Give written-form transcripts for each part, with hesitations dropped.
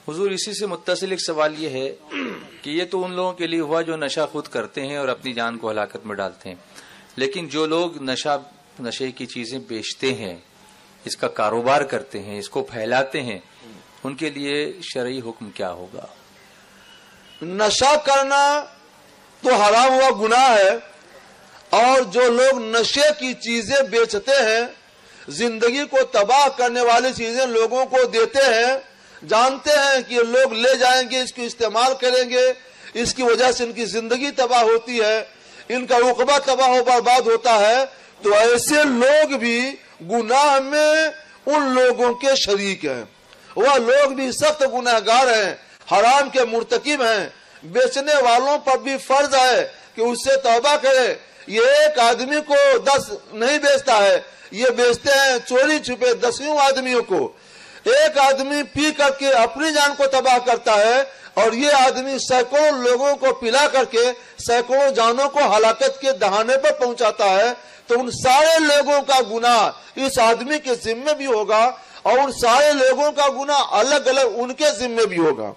हुजूर, इसी से मुत्तसिल एक सवाल ये है कि ये तो उन लोगों के लिए हुआ जो नशा खुद करते हैं और अपनी जान को हलाकत में डालते हैं, लेकिन जो लोग नशे की चीजें बेचते हैं, इसका कारोबार करते हैं, इसको फैलाते हैं, उनके लिए शरई हुक्म क्या होगा? नशा करना तो हराम हुआ गुनाह है, और जो लोग नशे की चीजें बेचते हैं, जिंदगी को तबाह करने वाली चीजें लोगों को देते हैं, जानते हैं कि लोग ले जाएंगे, इसको इस्तेमाल करेंगे, इसकी वजह से इनकी जिंदगी तबाह होती है, इनका उक़बा तबाह हो बर्बाद होता है, तो ऐसे लोग भी गुनाह में उन लोगों के शरीक हैं। वह लोग भी सख्त गुनहगार हैं, हराम के मुर्तकिब हैं। बेचने वालों पर भी फर्ज है कि उससे तौबा करे। ये एक आदमी को 10 नहीं बेचता है, ये बेचते हैं चोरी छुपे 10 आदमियों को। एक आदमी पी करके अपनी जान को तबाह करता है, और ये आदमी सैकड़ों लोगों को पिला करके सैकड़ों जानों को हलाकत के दहाने पर पहुंचाता है। तो उन सारे लोगों का गुनाह इस आदमी के जिम्मे भी होगा, और उन सारे लोगों का गुनाह अलग अलग उनके जिम्मे भी होगा,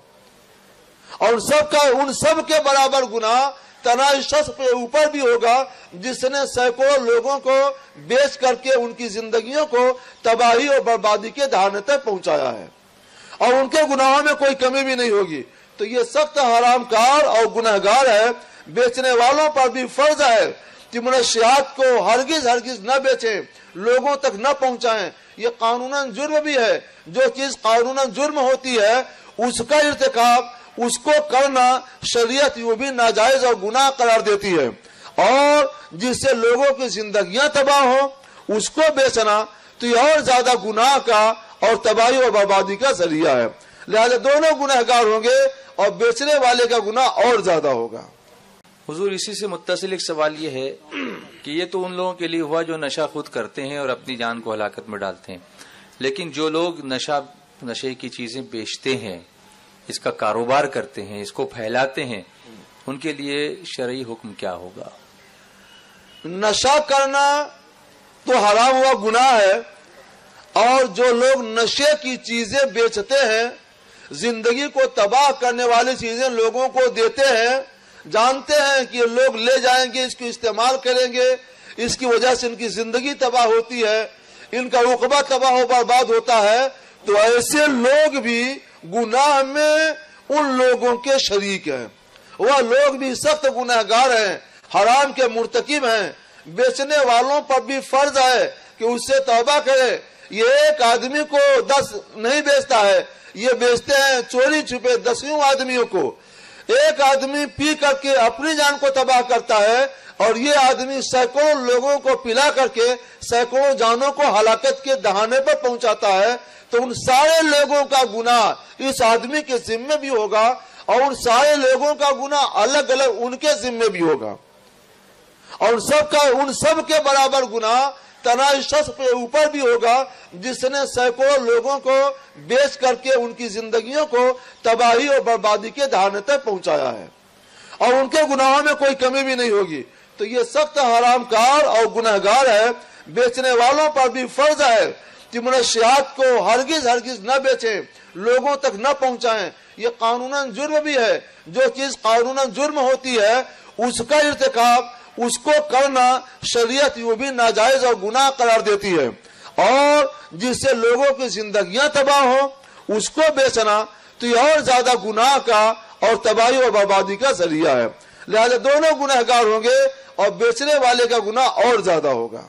और उन सब के बराबर गुनाह तनाई शख्स पे ऊपर भी होगा जिसने सैकड़ों लोगों को बेच करके उनकी जिंदगियों को तबाही और बर्बादी के दहाने तक पहुंचाया है, और उनके गुनाहों में कोई कमी भी नहीं होगी। तो ये सख्त हरामकार और गुनहगार है। बेचने वालों पर भी फर्ज है कि मुनशियात को हरगिज न बेचें, लोगों तक न पहुंचाएं। ये कानूनन जुर्म भी है। जो चीज कानूनन जुर्म होती है उसका इर्तिकाब, उसको करना शरीयत यूं भी नाजायज और गुनाह करार देती है, और जिससे लोगों की जिंदगियां तबाह हो उसको बेचना तो ये और ज्यादा गुनाह का और तबाही और बर्बादी का जरिया है। लिहाजा दोनों गुनहगार होंगे और बेचने वाले का गुनाह और ज्यादा होगा। हुजूर, इसी से मुत्तसिल एक सवाल ये है कि ये तो उन लोगों के लिए हुआ जो नशा खुद करते हैं और अपनी जान को हलाकत में डालते हैं, लेकिन जो लोग नशे की चीजें बेचते हैं, इसका कारोबार करते हैं, इसको फैलाते हैं, उनके लिए शरई हुक्म क्या होगा? नशा करना तो हराम हुआ गुनाह है, और जो लोग नशे की चीजें बेचते हैं, जिंदगी को तबाह करने वाली चीजें लोगों को देते हैं, जानते हैं कि लोग ले जाएंगे, इसको इस्तेमाल करेंगे, इसकी वजह से इनकी जिंदगी तबाह होती है, इनका उक़बा तबाह हो बर्बाद होता है, तो ऐसे लोग भी गुनाह में उन लोगों के शरीक हैं। वह लोग भी सख्त गुनहगार हैं, हराम के मुर्तकिब हैं। बेचने वालों पर भी फर्ज है कि उससे तौबा करे। ये एक आदमी को 10 नहीं बेचता है, ये बेचते हैं चोरी छुपे 10 आदमियों को। एक आदमी पी करके अपनी जान को तबाह करता है, और ये आदमी सैकड़ों लोगों को पिला करके सैकड़ों जानों को हलाकत के दहाने पर पहुंचाता है। तो उन सारे लोगों का गुनाह इस आदमी के जिम्मे भी होगा, और उन सारे लोगों का गुनाह अलग अलग उनके जिम्मे भी होगा, और उन सब के बराबर गुनाह तनाई शख्स पे ऊपर भी होगा जिसने सैकड़ों लोगों को बेच करके उनकी जिंदगियों को तबाही और बर्बादी के दहाने तक पहुंचाया है, और उनके गुनाहों में कोई कमी भी नहीं होगी। तो ये सख्त हरामकार और गुनहगार है। बेचने वालों पर भी फर्ज है कि मुनशियात को हरगिज न बेचें, लोगों तक न पहुंचाएं। ये कानूनन जुर्म भी है। जो चीज कानूनन जुर्म होती है उसका इर्तिकाब, उसको करना शरीयत यूं भी नाजायज और गुनाह करार देती है, और जिससे लोगों की जिंदगियां तबाह हो उसको बेचना तो ये और ज्यादा गुनाह का और तबाही और बर्बादी का जरिया है। लिहाजा दोनों गुनहगार होंगे और बेचने वाले का गुनाह और ज्यादा होगा।